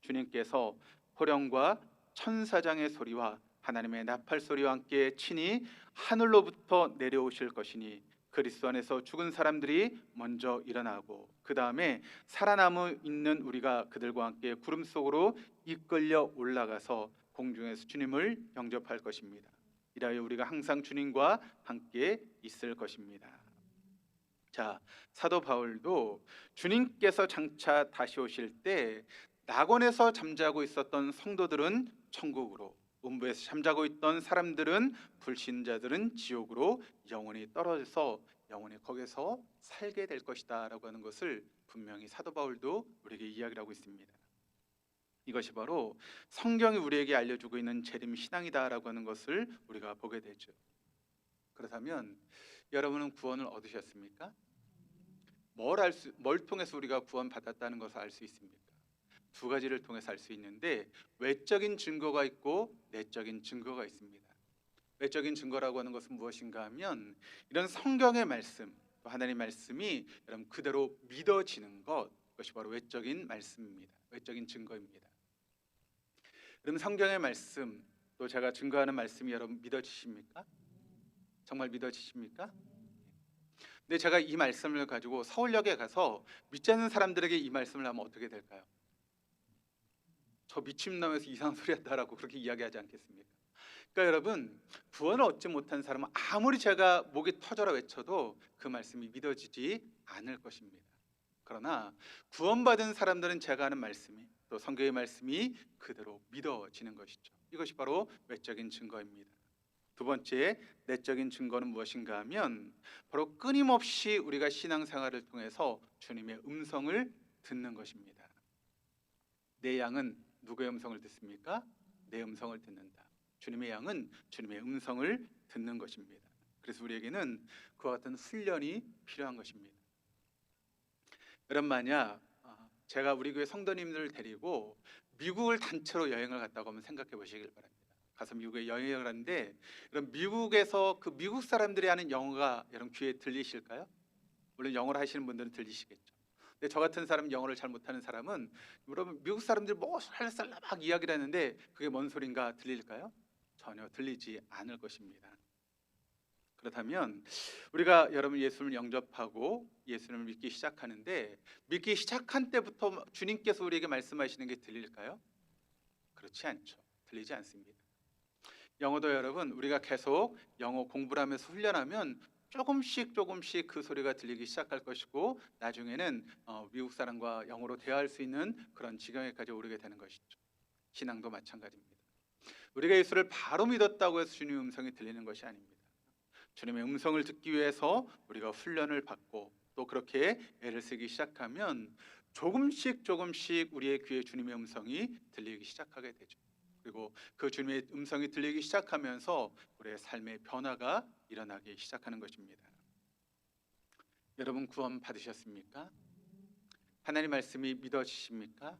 주님께서 호령과 천사장의 소리와 하나님의 나팔 소리와 함께 친히 하늘로부터 내려오실 것이니 그리스도 안에서 죽은 사람들이 먼저 일어나고 그 다음에 살아남아 있는 우리가 그들과 함께 구름 속으로 이끌려 올라가서 공중에서 주님을 영접할 것입니다. 이라여 우리가 항상 주님과 함께 있을 것입니다. 자, 사도 바울도 주님께서 장차 다시 오실 때 낙원에서 잠자고 있었던 성도들은 천국으로, 음부에서 잠자고 있던 사람들은, 불신자들은 지옥으로 영원히 떨어져서 영원히 거기서 살게 될 것이다 라고 하는 것을 분명히 사도 바울도 우리에게 이야기를 하고 있습니다. 이것이 바로 성경이 우리에게 알려주고 있는 재림 신앙이다라고 하는 것을 우리가 보게 되죠. 그렇다면 여러분은 구원을 얻으셨습니까? 뭘 통해서 우리가 구원받았다는 것을 알 수 있습니까? 두 가지를 통해서 알 수 있는데 외적인 증거가 있고 내적인 증거가 있습니다. 외적인 증거라고 하는 것은 무엇인가 하면 이런 성경의 말씀, 또 하나님의 말씀이 여러분 그대로 믿어지는 것, 그것이 바로 외적인 말씀입니다. 외적인 증거입니다. 그럼 성경의 말씀, 또 제가 증거하는 말씀이 여러분 믿어지십니까? 정말 믿어지십니까? 근데 제가 이 말씀을 가지고 서울역에 가서 믿지 않는 사람들에게 이 말씀을 하면 어떻게 될까요? 저 미친놈에서 이상한 소리 한다라고 그렇게 이야기하지 않겠습니까? 그러니까 여러분, 구원을 얻지 못한 사람은 아무리 제가 목이 터져라 외쳐도 그 말씀이 믿어지지 않을 것입니다. 그러나 구원받은 사람들은 제가 하는 말씀이, 또 성경의 말씀이 그대로 믿어지는 것이죠. 이것이 바로 외적인 증거입니다. 두 번째, 내적인 증거는 무엇인가 하면 바로 끊임없이 우리가 신앙생활을 통해서 주님의 음성을 듣는 것입니다. 내 양은 누구의 음성을 듣습니까? 내 음성을 듣는다. 주님의 양은 주님의 음성을 듣는 것입니다. 그래서 우리에게는 그와 같은 훈련이 필요한 것입니다. 여러분, 만약 제가 우리 교회 성도님들을 데리고 미국을 단체로 여행을 갔다고 한번 생각해 보시길 바랍니다. 가서 미국에 여행을 하는데 그럼 미국에서 그 미국 사람들이 하는 영어가 여러분 귀에 들리실까요? 물론 영어를 하시는 분들은 들리시겠죠. 근데 저 같은 사람, 영어를 잘 못하는 사람은 여러분 미국 사람들이 뭐 살살라 막 이야기를 하는데 그게 뭔 소린가 들릴까요? 전혀 들리지 않을 것입니다. 그렇다면 우리가 여러분 예수님을 영접하고 예수님을 믿기 시작하는데 믿기 시작한 때부터 주님께서 우리에게 말씀하시는 게 들릴까요? 그렇지 않죠. 들리지 않습니다. 영어도 여러분 우리가 계속 영어 공부를 하면서 훈련하면 조금씩 그 소리가 들리기 시작할 것이고 나중에는 미국 사람과 영어로 대화할 수 있는 그런 지경에까지 오르게 되는 것이죠. 신앙도 마찬가지입니다. 우리가 예수를 바로 믿었다고 해서 주님의 음성이 들리는 것이 아닙니다. 주님의 음성을 듣기 위해서 우리가 훈련을 받고 또 그렇게 애를 쓰기 시작하면 조금씩 우리의 귀에 주님의 음성이 들리기 시작하게 되죠. 그리고 그 주님의 음성이 들리기 시작하면서 우리의 삶의 변화가 일어나기 시작하는 것입니다. 여러분 구원 받으셨습니까? 하나님 말씀이 믿어지십니까?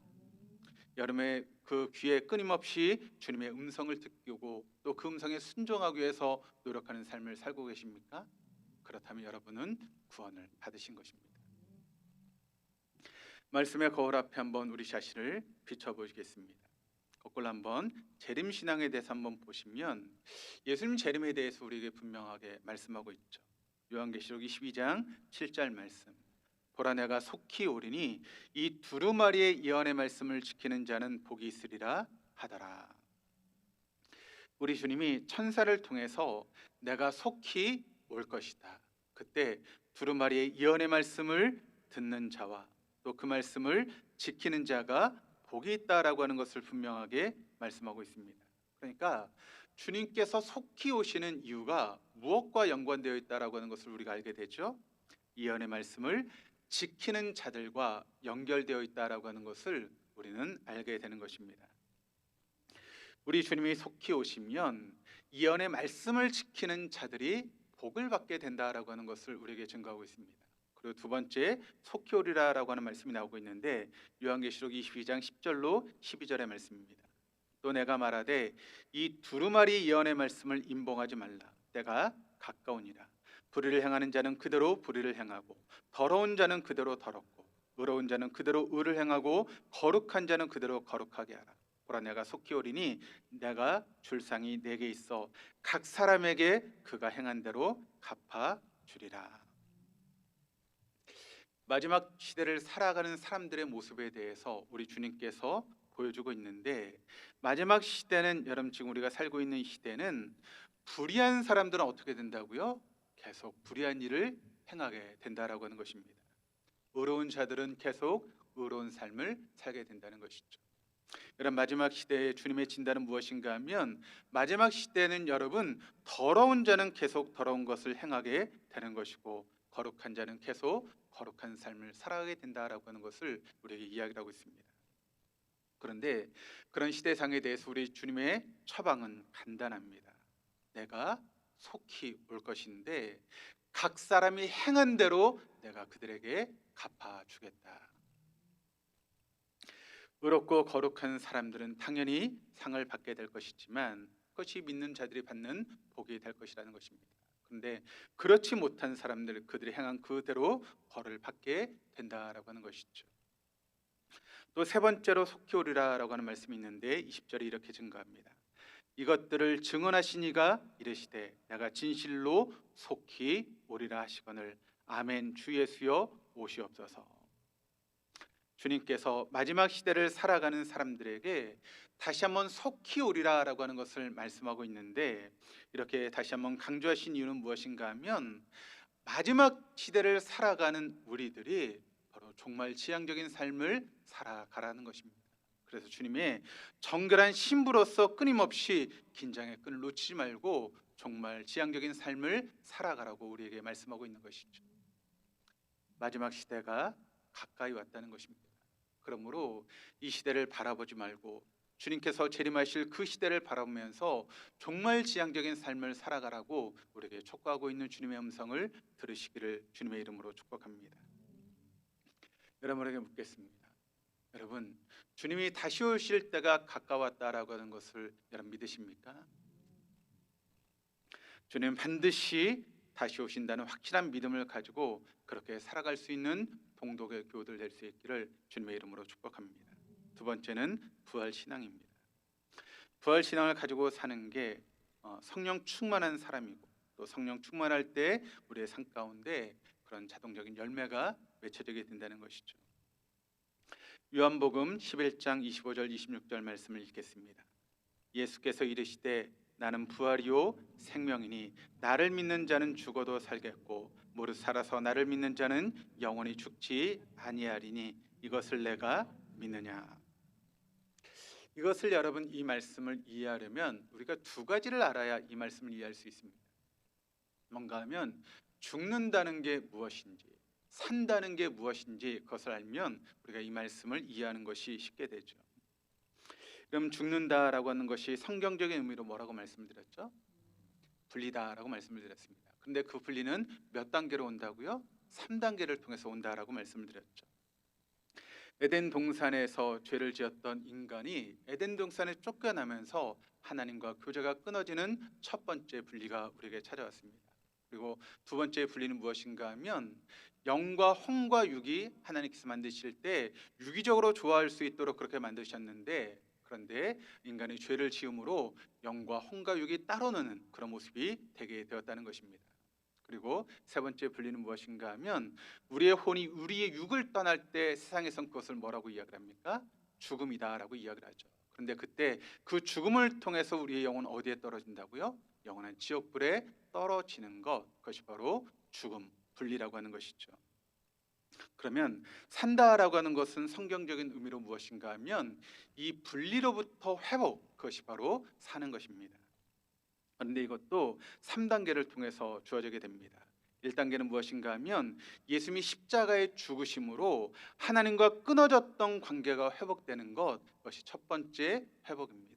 여러분의 그 귀에 끊임없이 주님의 음성을 듣고 또 그 음성에 순종하기 위해서 노력하는 삶을 살고 계십니까? 그렇다면 여러분은 구원을 받으신 것입니다. 말씀의 거울 앞에 한번 우리 자신을 비춰보시겠습니다. 거꾸로 한번 재림신앙에 대해서 한번 보시면 예수님 재림에 대해서 우리에게 분명하게 말씀하고 있죠. 요한계시록 22장 7절 말씀, 보라 내가 속히 오리니 이 두루마리의 예언의 말씀을 지키는 자는 복이 있으리라 하더라. 우리 주님이 천사를 통해서 내가 속히 올 것이다. 그때 두루마리의 예언의 말씀을 듣는 자와 또 그 말씀을 지키는 자가 복이 있다라고 하는 것을 분명하게 말씀하고 있습니다. 그러니까 주님께서 속히 오시는 이유가 무엇과 연관되어 있다라고 하는 것을 우리가 알게 되죠. 예언의 말씀을 지키는 자들과 연결되어 있다라고 하는 것을 우리는 알게 되는 것입니다. 우리 주님이 속히 오시면 예언의 말씀을 지키는 자들이 복을 받게 된다라고 하는 것을 우리에게 증거하고 있습니다. 그리고 두 번째 속히 오리라라고 하는 말씀이 나오고 있는데 요한계시록 22장 10절로 12절의 말씀입니다. 또 내가 말하되 이 두루마리 예언의 말씀을 임봉하지 말라. 때가 가까우니라. 불의를 행하는 자는 그대로 불의를 행하고 더러운 자는 그대로 더럽고 의로운 자는 그대로 의를 행하고 거룩한 자는 그대로 거룩하게 하라. 보라 내가 속히 오리니 내가 줄 상이 내게 있어 각 사람에게 그가 행한 대로 갚아 주리라. 마지막 시대를 살아가는 사람들의 모습에 대해서 우리 주님께서 보여주고 있는데 마지막 시대는 여러분 지금 우리가 살고 있는 시대는 불의한 사람들은 어떻게 된다고요? 계속 불의한 일을 행하게 된다라고 하는 것입니다. 의로운 자들은 계속 의로운 삶을 살게 된다는 것이죠. 여러분 마지막 시대에 주님의 진단은 무엇인가 하면 마지막 시대는 여러분 더러운 자는 계속 더러운 것을 행하게 되는 것이고 거룩한 자는 계속 거룩한 삶을 살아가게 된다라고 하는 것을 우리에게 이야기를 하고 있습니다. 그런데 그런 시대상에 대해서 우리 주님의 처방은 간단합니다. 내가 속히 올 것인데 각 사람이 행한 대로 내가 그들에게 갚아주겠다. 의롭고 거룩한 사람들은 당연히 상을 받게 될 것이지만 그것이 믿는 자들이 받는 복이 될 것이라는 것입니다. 그런데 그렇지 못한 사람들 그들이 행한 그대로 벌을 받게 된다라고 하는 것이죠. 또 세 번째로 속히 오리라라고 하는 말씀이 있는데 20절에 이렇게 증거합니다. 이것들을 증언하신 이가 이르시되 내가 진실로 속히 오리라 하시거늘 아멘 주 예수여 오시옵소서. 주님께서 마지막 시대를 살아가는 사람들에게 다시 한번 속히 오리라라고 하는 것을 말씀하고 있는데 이렇게 다시 한번 강조하신 이유는 무엇인가 하면 마지막 시대를 살아가는 우리들이 바로 정말 지향적인 삶을 살아가라는 것입니다. 그래서 주님의 정결한 신부로서 끊임없이 긴장의 끈을 놓치지 말고 정말 지향적인 삶을 살아가라고 우리에게 말씀하고 있는 것이죠. 마지막 시대가 가까이 왔다는 것입니다. 그러므로 이 시대를 바라보지 말고 주님께서 재림하실 그 시대를 바라보면서 정말 지향적인 삶을 살아가라고 우리에게 촉구하고 있는 주님의 음성을 들으시기를 주님의 이름으로 축복합니다. 여러분에게 묻겠습니다. 여러분 주님이 다시 오실 때가 가까웠다라고 하는 것을 여러분 믿으십니까? 주님 반드시 다시 오신다는 확실한 믿음을 가지고 그렇게 살아갈 수 있는 동독의 교우들 될 수 있기를 주님의 이름으로 축복합니다. 두 번째는 부활 신앙입니다. 부활 신앙을 가지고 사는 게 성령 충만한 사람이고 또 성령 충만할 때 우리의 삶 가운데 그런 자동적인 열매가 맺혀지게 된다는 것이죠. 요한복음 11장 25절 26절 말씀을 읽겠습니다. 예수께서 이르시되 나는 부활이요 생명이니 나를 믿는 자는 죽어도 살겠고 무릇 살아서 나를 믿는 자는 영원히 죽지 아니하리니 이것을 내가 믿느냐. 이것을 여러분 이 말씀을 이해하려면 우리가 두 가지를 알아야 이 말씀을 이해할 수 있습니다. 뭔가 하면 죽는다는 게 무엇인지 산다는 게 무엇인지 그것을 알면 우리가 이 말씀을 이해하는 것이 쉽게 되죠. 그럼 죽는다라고 하는 것이 성경적인 의미로 뭐라고 말씀드렸죠? 분리다라고 말씀을 드렸습니다. 그런데 그 분리는 몇 단계로 온다고요? 3단계를 통해서 온다라고 말씀을 드렸죠. 에덴 동산에서 죄를 지었던 인간이 에덴 동산에 쫓겨나면서 하나님과 교제가 끊어지는 첫 번째 분리가 우리에게 찾아왔습니다. 그리고 두 번째 분리는 무엇인가 하면 영과 혼과 육이 하나님께서 만드실 때 유기적으로 조화할 수 있도록 그렇게 만드셨는데 그런데 인간이 죄를 지음으로 영과 혼과 육이 따로 노는 그런 모습이 되게 되었다는 것입니다. 그리고 세 번째 분리는 무엇인가 하면 우리의 혼이 우리의 육을 떠날 때 세상에선 그것을 뭐라고 이야기를 합니까? 죽음이다라고 이야기를 하죠. 그런데 그때 그 죽음을 통해서 우리의 영은 어디에 떨어진다고요? 영원한 지옥불에 떨어지는 것, 그것이 바로 죽음, 분리라고 하는 것이죠. 그러면 산다라고 하는 것은 성경적인 의미로 무엇인가 하면 이 분리로부터 회복, 그것이 바로 사는 것입니다. 그런데 이것도 3단계를 통해서 주어지게 됩니다. 1단계는 무엇인가 하면 예수님이 십자가의 죽으심으로 하나님과 끊어졌던 관계가 회복되는 것, 그것이 첫 번째 회복입니다.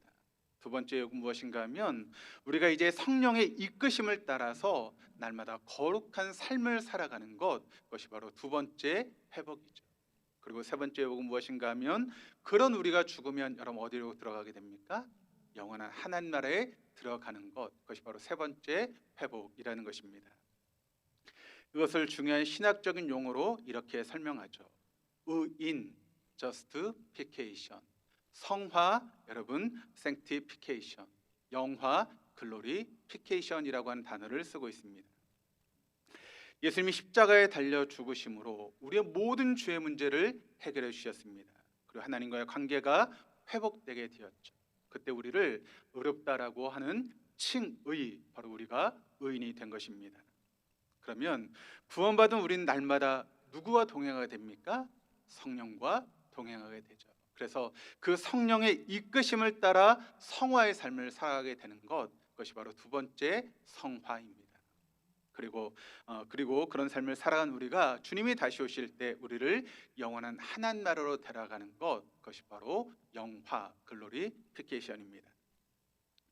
두 번째 요구 무엇인가 하면 우리가 이제 성령의 이끄심을 따라서 날마다 거룩한 삶을 살아가는 것, 그것이 바로 두 번째 회복이죠. 그리고 세 번째 요구는 무엇인가 하면 그런 우리가 죽으면 여러분 어디로 들어가게 됩니까? 영원한 하나님 나라에 들어가는 것, 그것이 바로 세 번째 회복이라는 것입니다. 이것을 중요한 신학적인 용어로 이렇게 설명하죠. 의인, justification, 성화, 여러분 sanctification, 영화, glorification이라고 하는 단어를 쓰고 있습니다. 예수님이 십자가에 달려 죽으심으로 우리의 모든 죄의 문제를 해결해 주셨습니다. 그리고 하나님과의 관계가 회복되게 되었죠. 그때 우리를 의롭다라고 하는 칭의, 바로 우리가 의인이 된 것입니다. 그러면 구원받은 우리는 날마다 누구와 동행하게 됩니까? 성령과 동행하게 되죠. 그래서 그 성령의 이끄심을 따라 성화의 삶을 살아가게 되는 것, 그것이 바로 두 번째 성화입니다. 그리고 그런 삶을 살아간 우리가 주님이 다시 오실 때 우리를 영원한 하나님 나라로 데려가는 것, 그것이 바로 영화, 글로리피케이션입니다.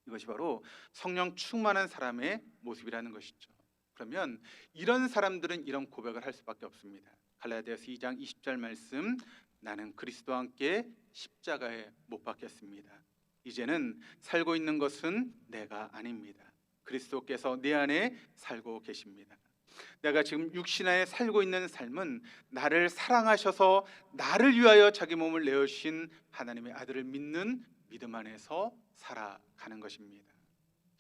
이것이 바로 성령 충만한 사람의 모습이라는 것이죠. 그러면 이런 사람들은 이런 고백을 할 수밖에 없습니다. 갈라디아서 2장 20절 말씀, 나는 그리스도와 함께 십자가에 못 박혔습니다. 이제는 살고 있는 것은 내가 아닙니다. 그리스도께서 내 안에 살고 계십니다. 내가 지금 육신 안에 살고 있는 삶은 나를 사랑하셔서 나를 위하여 자기 몸을 내어주신 하나님의 아들을 믿는 믿음 안에서 살아가는 것입니다.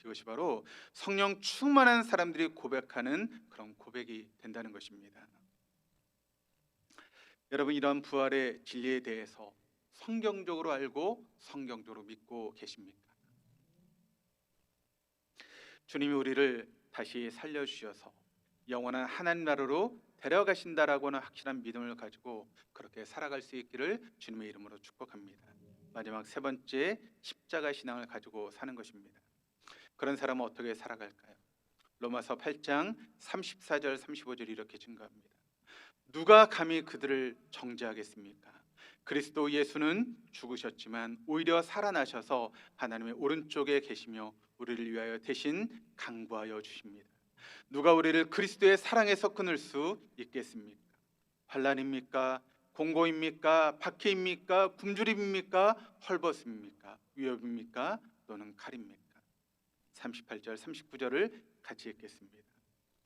이것이 바로 성령 충만한 사람들이 고백하는 그런 고백이 된다는 것입니다. 여러분, 이런 부활의 진리에 대해서 성경적으로 알고 성경적으로 믿고 계십니까? 주님이 우리를 다시 살려주셔서 영원한 하나님 나라로 데려가신다라고 하는 확실한 믿음을 가지고 그렇게 살아갈 수 있기를 주님의 이름으로 축복합니다. 마지막 세 번째, 십자가 신앙을 가지고 사는 것입니다. 그런 사람은 어떻게 살아갈까요? 로마서 8장 34절 35절 이렇게 증거합니다. 누가 감히 그들을 정죄하겠습니까? 그리스도 예수는 죽으셨지만 오히려 살아나셔서 하나님의 오른쪽에 계시며 우리를 위하여 대신 강구하여 주십니다. 누가 우리를 그리스도의 사랑에서 끊을 수 있겠습니까? 환난입니까? 공고입니까? 박해입니까? 굶주림입니까? 헐벗음입니까? 위협입니까? 또는 칼입니까? 38절 39절을 같이 읽겠습니다.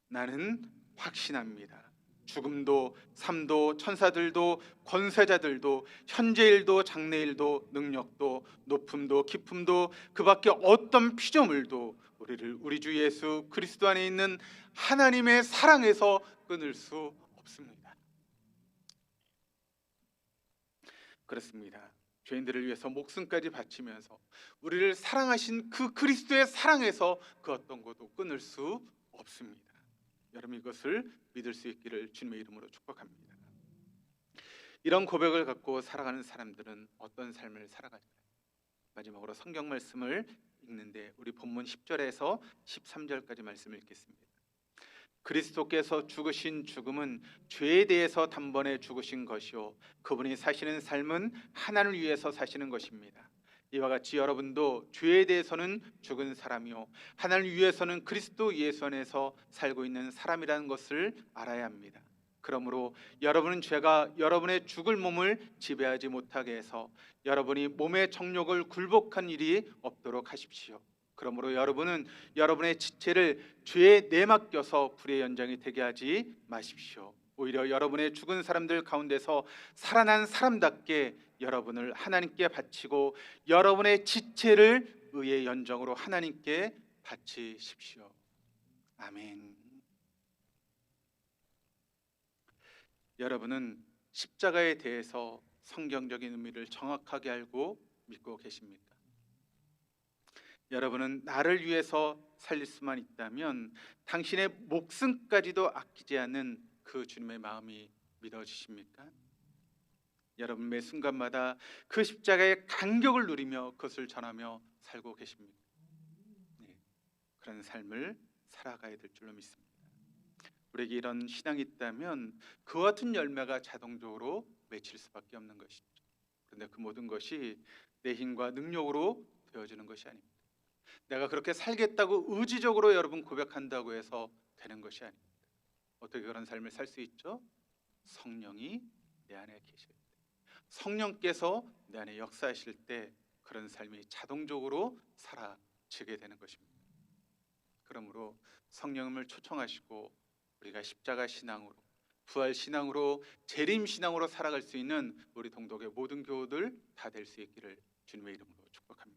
나는 확신합니다. 죽음도 삶도 천사들도 권세자들도 현재일도 장래일도 능력도 높음도 깊음도 그 밖에 어떤 피조물도 우리를 우리 주 예수 그리스도 안에 있는 하나님의 사랑에서 끊을 수 없습니다. 그렇습니다. 죄인들을 위해서 목숨까지 바치면서 우리를 사랑하신 그 그리스도의 사랑에서 그 어떤 것도 끊을 수 없습니다. 여러분 이것을 믿을 수 있기를 주님의 이름으로 축복합니다. 이런 고백을 갖고 살아가는 사람들은 어떤 삶을 살아갈까요? 마지막으로 성경 말씀을 읽는데 우리 본문 10절에서 13절까지 말씀을 읽겠습니다. 그리스도께서 죽으신 죽음은 죄에 대해서 단번에 죽으신 것이요 그분이 사시는 삶은 하나님을 위해서 사시는 것입니다. 이와 같이 여러분도 죄에 대해서는 죽은 사람이요 하나님을 위해서는 그리스도 예수 안에서 살고 있는 사람이라는 것을 알아야 합니다. 그러므로 여러분은 죄가 여러분의 죽을 몸을 지배하지 못하게 해서 여러분이 몸의 정욕을 굴복한 일이 없도록 하십시오. 그러므로 여러분은 여러분의 지체를 죄에 내맡겨서 불의 연장이 되게 하지 마십시오. 오히려 여러분의 죽은 사람들 가운데서 살아난 사람답게 여러분을 하나님께 바치고 여러분의 지체를 의의 연정으로 하나님께 바치십시오. 아멘. 여러분은 십자가에 대해서 성경적인 의미를 정확하게 알고 믿고 계십니까? 여러분은 나를 위해서 살릴 수만 있다면 당신의 목숨까지도 아끼지 않는 그 주님의 마음이 믿어지십니까? 여러분 매 순간마다 그 십자가의 간격을 누리며 그것을 전하며 살고 계십니까? 네, 그런 삶을 살아가야 될 줄로 믿습니다. 우리에게 이런 신앙이 있다면 그와 같은 열매가 자동적으로 맺힐 수밖에 없는 것이죠. 그런데 그 모든 것이 내 힘과 능력으로 되어지는 것이 아닙니다. 내가 그렇게 살겠다고 의지적으로 여러분 고백한다고 해서 되는 것이 아닙니다. 어떻게 그런 삶을 살 수 있죠? 성령이 내 안에 계실 때, 성령께서 내 안에 역사하실 때 그런 삶이 자동적으로 사라지게 되는 것입니다. 그러므로 성령님을 초청하시고 우리가 십자가 신앙으로, 부활 신앙으로, 재림 신앙으로 살아갈 수 있는 우리 동독의 모든 교우들 다 될 수 있기를 주님의 이름으로 축복합니다.